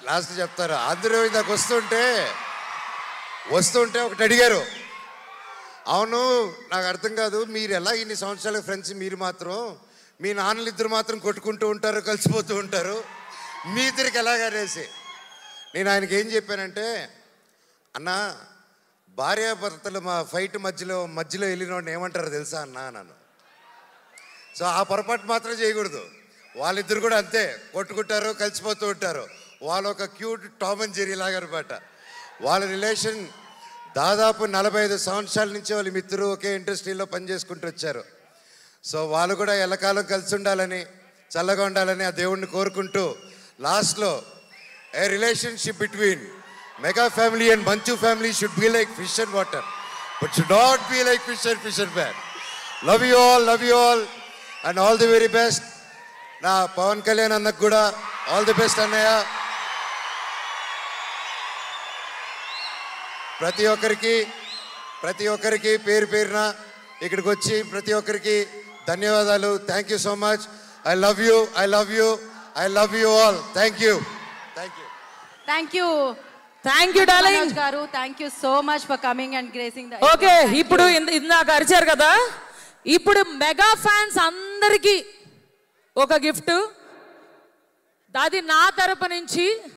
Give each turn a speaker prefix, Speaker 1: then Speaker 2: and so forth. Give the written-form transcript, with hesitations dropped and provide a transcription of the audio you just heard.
Speaker 1: Last చెప్తారు. అందరూ ఇందాక వస్తుంటే ఒకటి అడిగారు, అవును నాకు అర్థం కాదు, మీరు ఎలా ఇన్ని సంవత్సరాల ఫ్రెండ్స్, మీరు మాత్రం మీ నాన్నలు ఇద్దరు మాత్రం కొట్టుకుంటూ ఉంటారు, కలిసిపోతూ ఉంటారు, మీ ఇద్దరికి ఎలాగనేసి. నేను ఆయనకి ఏం చెప్పానంటే, అన్న భార్యాభర్తలు మా ఫైట్ మధ్యలో వెళ్ళినోడిని ఏమంటారు తెలుసా అన్న నన్ను. సో ఆ పొరపాటు మాత్రం చేయకూడదు. వాళ్ళిద్దరు కూడా అంతే, కొట్టుకుంటారు, కలిసిపోతూ ఉంటారు. వాళ్ళు ఒక క్యూట్ టామ్ అండ్ జెర్రీ లాగా అనమాట. వాళ్ళ రిలేషన్ దాదాపు 45 సంవత్సరాల నుంచి వాళ్ళ మిత్రులు ఒకే ఇండస్ట్రీలో పనిచేసుకుంటూ వచ్చారు. సో వాళ్ళు కూడా ఎల్లకాలం కలిసి ఉండాలని, చల్లగా ఉండాలని ఆ దేవుణ్ణి కోరుకుంటూ, లాస్ట్లో a relationship between mega family and Manchu family should be like fish and water, but should not be like fish and man. Love you all and all the very best. నా పవన్ కళ్యాణ్ అన్నకు కూడా ఆల్ ది బెస్ట్ అన్నయ్య. ప్రతి ఒక్కరికి పేరు పేరున ఇక్కడికి వచ్చి ప్రతి ఒక్కరికి ధన్యవాదాలు. Thank you so much. I love you all. Thank
Speaker 2: you darling
Speaker 3: గారు. Thank you so much for coming and gracing the.
Speaker 2: Okay, ఇప్పుడు ఇందాక అరిచారు కదా, ఇప్పుడు మెగా ఫ్యాన్స్ అందరికీ ఒక గిఫ్ట్, అది నా తరపు నుంచి